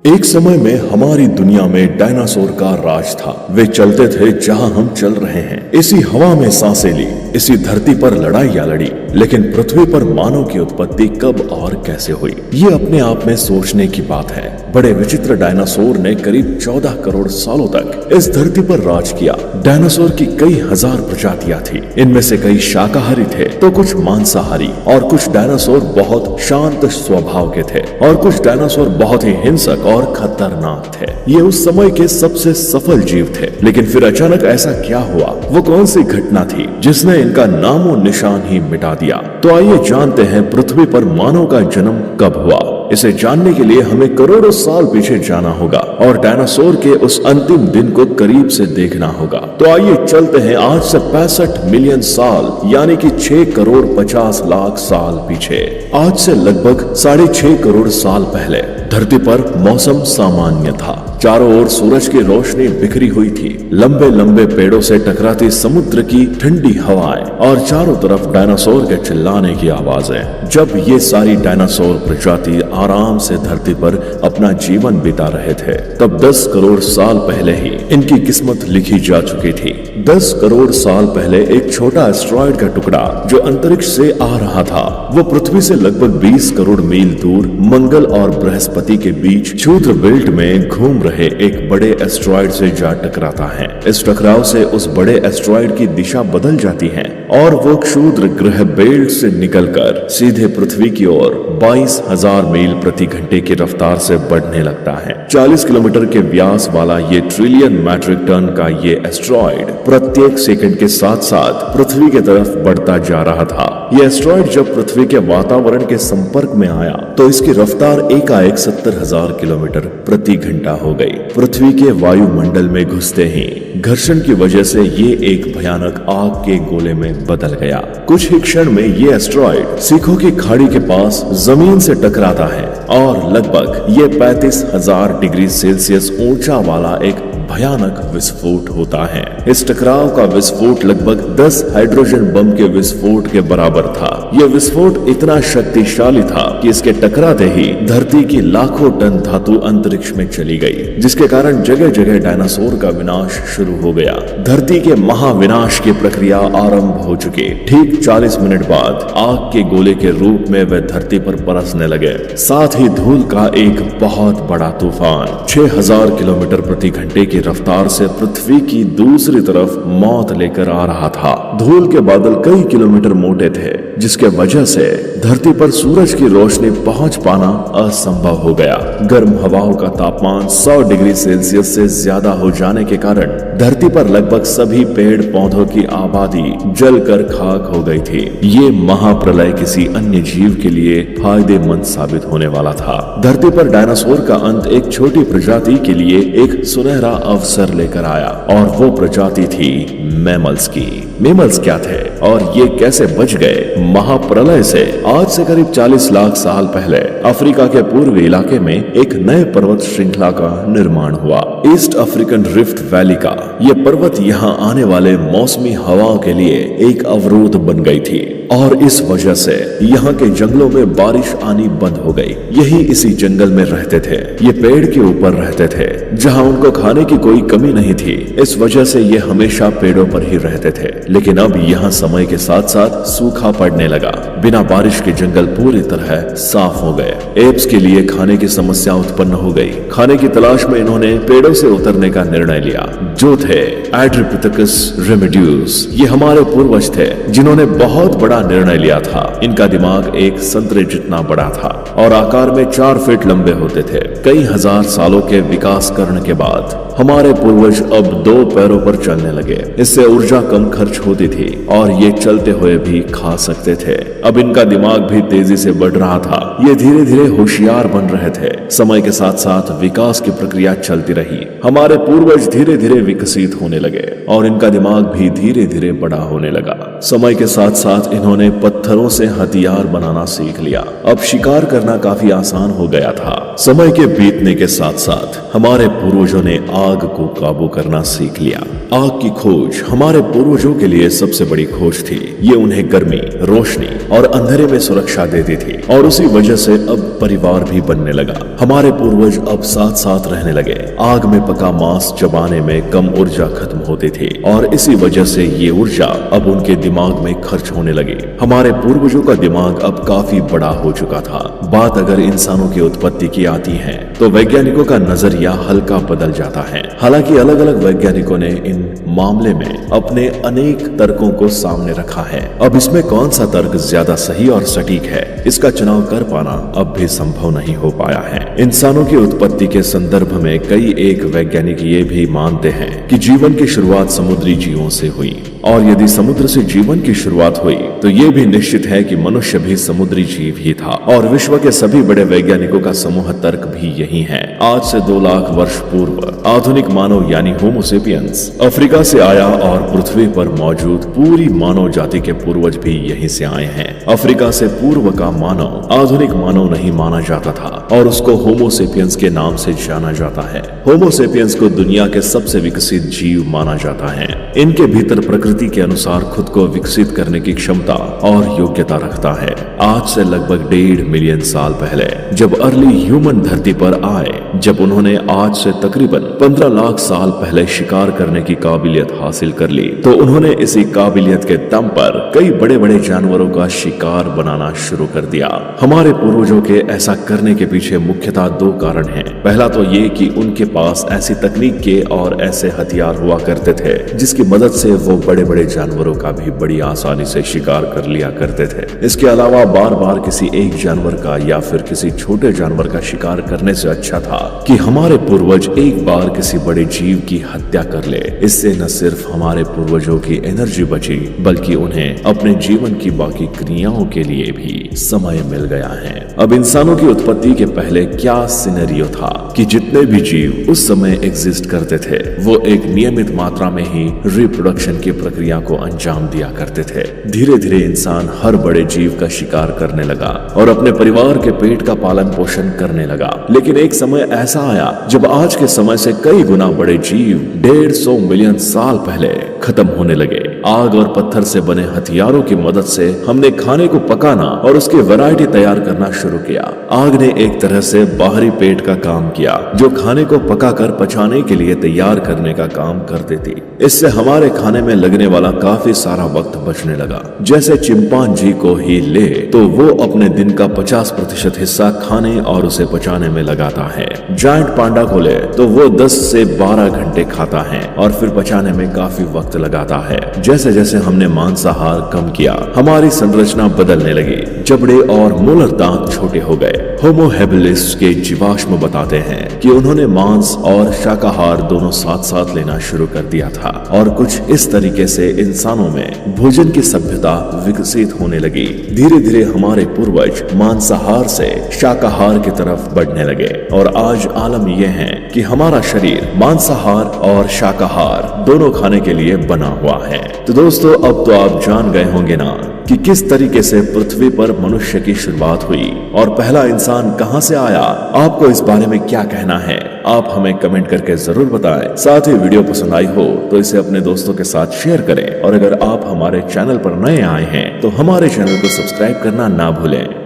एक समय में हमारी दुनिया में डायनासोर का राज था। वे चलते थे जहां हम चल रहे हैं, इसी हवा में सांसें ली, इसी धरती पर लड़ाइयां लड़ी। लेकिन पृथ्वी पर मानव की उत्पत्ति कब और कैसे हुई, ये अपने आप में सोचने की बात है। बड़े विचित्र डायनासोर ने करीब 14 करोड़ सालों तक इस धरती पर राज किया। डायनासोर की कई हजार प्रजातियां थी। इनमें से कई शाकाहारी थे तो कुछ मांसाहारी, और कुछ डायनासोर बहुत शांत स्वभाव के थे, और कुछ डायनासोर बहुत ही हिंसक और खतरनाक थे। ये उस समय के सबसे सफल जीव थे। लेकिन फिर अचानक ऐसा क्या हुआ? वो कौन सी घटना थी जिसने इनका नामो निशान ही मिटा दिया? तो आइए जानते हैं पृथ्वी पर मानव का जन्म कब हुआ। इसे जानने के लिए हमें करोड़ों साल पीछे जाना होगा और डायनासोर के उस अंतिम दिन को करीब से देखना होगा। तो आइए चलते हैं आज से 65 मिलियन साल यानी कि 6 करोड़ 50 लाख साल पीछे। आज से लगभग 6.5 करोड़ साल पहले धरती पर मौसम सामान्य था। चारों ओर सूरज की रोशनी बिखरी हुई थी। लंबे लंबे पेड़ों से टकराती समुद्र की ठंडी हवाएं और चारों तरफ डायनासोर के चिल्लाने की आवाजें। जब ये सारी डायनासोर प्रजाति आराम से धरती पर अपना जीवन बिता रहे थे, तब 10 करोड़ साल पहले ही इनकी किस्मत लिखी जा चुकी थी। 10 करोड़ साल पहले एक छोटा एस्टेरॉयड का टुकड़ा जो अंतरिक्ष से आ रहा था, वो पृथ्वी से लगभग 20 करोड़ मील दूर मंगल और बृहस्पति के बीच क्षुद्र बेल्ट में घूम रहे एक बड़े एस्टेरॉयड से जा टकराता है। इस टकराव से उस बड़े एस्टेरॉयड की दिशा बदल जाती है और वो क्षुद्र ग्रह बेल्ट से निकलकर सीधे पृथ्वी की ओर 22,000 मील प्रति घंटे की रफ्तार से बढ़ने लगता है। 40 किलोमीटर के व्यास वाला ये ट्रिलियन मैट्रिक टन का ये एस्टेरॉयड प्रत्येक सेकंड के साथ साथ पृथ्वी की तरफ बढ़ता जा रहा था। ये एस्टेरॉयड जब पृथ्वी के वातावरण के संपर्क में आया तो इसकी रफ्तार एकाएक 70,000 किलोमीटर प्रति घंटा हो गई। पृथ्वी के वायुमंडल में घुसते ही घर्षण की वजह से ये एक भयानक आग के गोले में बदल गया। कुछ ही क्षण में ये एस्टेरॉयड सीखों की खाड़ी के पास जमीन से टकराता है और लगभग ये 35,000 डिग्री सेल्सियस ऊंचा वाला एक भयानक विस्फोट होता है। इस टकराव का विस्फोट लगभग 10 हाइड्रोजन बम के विस्फोट के बराबर था। यह विस्फोट इतना शक्तिशाली था कि इसके टकराते ही धरती की लाखों टन धातु अंतरिक्ष में चली गई, जिसके कारण जगह जगह डायनासोर का विनाश शुरू हो गया। धरती के महाविनाश की प्रक्रिया आरंभ हो चुकी। ठीक 40 मिनट बाद आग के गोले के रूप में वे धरती पर बरसने लगे, साथ ही धूल का एक बहुत बड़ा तूफान 6000 किलोमीटर प्रति घंटे की रफ्तार से पृथ्वी की दूसरी तरफ मौत लेकर आ रहा था। धूल के बादल कई किलोमीटर मोटे थे, जिसके वजह से धरती पर सूरज की रोशनी पहुंच पाना असंभव हो गया। गर्म हवाओं का तापमान 100 डिग्री सेल्सियस से ज्यादा हो जाने के कारण धरती पर लगभग सभी पेड़ पौधों की आबादी जलकर खाक हो गई थी। ये महाप्रलय किसी अन्य जीव के लिए फायदेमंद साबित होने वाला था। धरती पर डायनासोर का अंत एक छोटी प्रजाति के लिए एक सुनहरा अवसर लेकर आया, और वो प्रजाति थी मैमल्स की। मैमल्स क्या थे और ये कैसे बच गए महाप्रलय से? आज से करीब 40 लाख साल पहले अफ्रीका के पूर्वी इलाके में एक नए पर्वत श्रृंखला का निर्माण हुआ, ईस्ट अफ्रीकन रिफ्ट वैली का। ये पर्वत यहाँ आने वाले मौसमी हवाओं के लिए एक अवरोध बन गई थी, और इस वजह से यहाँ के जंगलों में बारिश आनी बंद हो गई। यही इसी जंगल में रहते थे। ये पेड़ के ऊपर रहते थे जहाँ उनको खाने की कोई कमी नहीं थी। इस वजह से ये हमेशा पेड़ों पर ही रहते थे। लेकिन अब यहाँ समय के साथ साथ सूखा पड़ने लगा। बिना बारिश के जंगल पूरी तरह साफ हो गए। एप्स के लिए खाने की समस्या उत्पन्न हो गई। खाने की तलाश में इन्होंने पेड़ों से उतरने का निर्णय लिया, जो थे एड्रिपिथेकस रेमिड्यूस। ये हमारे पूर्वज थे जिन्होंने बहुत बड़ा निर्णय लिया था। इनका दिमाग एक संतरे जितना बड़ा था और आकार में 4 फीट लंबे होते थे। कई हजार सालों के विकास करने के बाद हमारे पूर्वज अब 2 पैरों पर चलने लगे। इससे ऊर्जा कम खर्च होती थी और ये चलते हुए भी खा सकते थे। अब इनका दिमाग भी तेजी से बढ़ रहा था। ये धीरे धीरे होशियार बन रहे थे। समय के साथ साथ विकास की प्रक्रिया चलती रही। हमारे पूर्वज धीरे धीरे विकसित होने लगे और इनका दिमाग भी धीरे धीरे बड़ा होने लगा। समय के साथ साथ इन्होंने पत्थरों से हथियार बनाना सीख लिया। अब शिकार करना काफी आसान हो गया था। समय के बीतने के साथ साथ हमारे पूर्वजों ने आग को काबू करना सीख लिया। आग की खोज हमारे पूर्वजों के लिए सबसे बड़ी खोज थी। ये उन्हें गर्मी, रोशनी और अंधेरे में सुरक्षा देती थी और उसी वजह से अब परिवार भी बनने लगा। हमारे पूर्वज अब साथ साथ रहने लगे। आग में पका मांस चबाने में कम ऊर्जा खत्म होती थी और इसी वजह से ये ऊर्जा अब उनके दिमाग में खर्च होने लगी। हमारे पूर्वजों का दिमाग अब काफी बड़ा हो चुका था। बात अगर इंसानों की उत्पत्ति की आती है तो वैज्ञानिकों का नजरिया हल्का बदल जाता है। हालांकि अलग अलग वैज्ञानिकों ने इन मामले में अपने अनेक तर्कों को सामने रखा है। अब इसमें कौन सा तर्क ज्यादा सही और सटीक है, इसका चुनाव कर पाना अब भी संभव नहीं हो पाया है। इंसानों की उत्पत्ति के संदर्भ में कई एक वैज्ञानिक ये भी मानते हैं कि जीवन की शुरुआत समुद्री जीवों से हुई और यदि समुद्र से जीवन की शुरुआत हुई तो ये भी निश्चित है कि मनुष्य भी समुद्री जीव ही था और विश्व के सभी बड़े वैज्ञानिकों का समूह तर्क भी यही है। आज से 2 लाख वर्ष पूर्व आधुनिक मानव यानी होमो सेपियंस अफ्रीका से आया और पृथ्वी पर मौजूद पूरी मानव जाति के पूर्वज भी यहीं से आए हैं। अफ्रीका से पूर्व का मानव आधुनिक मानव नहीं माना जाता था और उसको होमो सेपियंस के नाम से जाना जाता है। होमो सेपियंस को दुनिया के सबसे विकसित जीव माना जाता है। इनके भीतर प्रकृति के अनुसार खुद को विकसित करने की क्षमता और योग्यता रखता है। आज से लगभग 1.5 मिलियन साल पहले जब अर्ली ह्यूमन धरती पर आए, जब उन्होंने आज से तकरीबन 15 लाख साल पहले शिकार करने की काबिलियत हासिल कर ली तो उन्होंने इसी काबिलियत के दम पर कई बड़े बड़े जानवरों का शिकार बनाना शुरू कर दिया। हमारे पूर्वजों के ऐसा करने के पीछे मुख्यतः 2 कारण हैं। पहला तो ये कि उनके पास ऐसी तकनीक के और ऐसे हथियार हुआ करते थे जिसकी मदद से वो बड़े बड़े जानवरों का भी बड़ी आसानी से शिकार कर लिया करते थे। इसके अलावा बार बार किसी एक जानवर का या फिर किसी छोटे जानवर का शिकार करने से अच्छा था कि हमारे पूर्वज एक बार किसी बड़े जीव की हत्या कर ले। इससे न सिर्फ हमारे पूर्वजों की एनर्जी बची बल्कि उन्हें अपने जीवन की बाकी क्रियाओं के लिए भी समय मिल गया है। अब इंसानों की उत्पत्ति के पहले क्या सिनेरियो था कि जितने भी जीव उस समय एग्जिस्ट करते थे वो एक नियमित मात्रा में ही रिप्रोडक्शन की प्रक्रिया को अंजाम दिया करते थे। धीरे धीरे इंसान हर बड़े जीव का शिकार करने लगा और अपने परिवार के पेट का पालन पोषण करने लगा। लेकिन एक समय ऐसा आया जब आज के समय से कई गुना बड़े जीव 150 मिलियन साल पहले खत्म होने लगे। आग और पत्थर से बने हथियारों की मदद से हमने खाने को पकाना और उसकी वैरायटी तैयार करना शुरू किया। आग ने एक तरह से बाहरी पेट का काम किया जो खाने को पकाकर पचाने के लिए तैयार करने का काम कर देती। इससे हमारे खाने में लगने वाला काफी सारा वक्त बचने लगा। जैसे चिंपांजी को ही ले तो वो अपने दिन का 50% हिस्सा खाने और उसे पचाने में लगाता है। जायंट पांडा को ले तो वो 10 से 12 घंटे खाता है और फिर पचाने में काफी वक्त लगाता है। जैसे जैसे हमने मांसाहार कम किया हमारी संरचना बदलने लगी। जबड़े और मोलर दांत छोटे हो गए। होमो हैबिलिस के जीवाश्म बताते हैं कि उन्होंने मांस और शाकाहार दोनों साथ साथ लेना शुरू कर दिया था और कुछ इस तरीके से इंसानों में भोजन की सभ्यता विकसित होने लगी। धीरे धीरे हमारे पूर्वज मांसाहार से शाकाहार की तरफ बढ़ने लगे और आज आलम यह है कि हमारा शरीर मांसाहार और शाकाहार दोनों खाने के लिए बना हुआ है। तो दोस्तों अब तो आप जान गए होंगे ना कि किस तरीके से पृथ्वी पर मनुष्य की शुरुआत हुई और पहला इंसान कहां से आया। आपको इस बारे में क्या कहना है आप हमें कमेंट करके जरूर बताएं। साथ ही वीडियो पसंद आई हो तो इसे अपने दोस्तों के साथ शेयर करें और अगर आप हमारे चैनल पर नए आए हैं तो हमारे चैनल को सब्सक्राइब करना ना भूलें।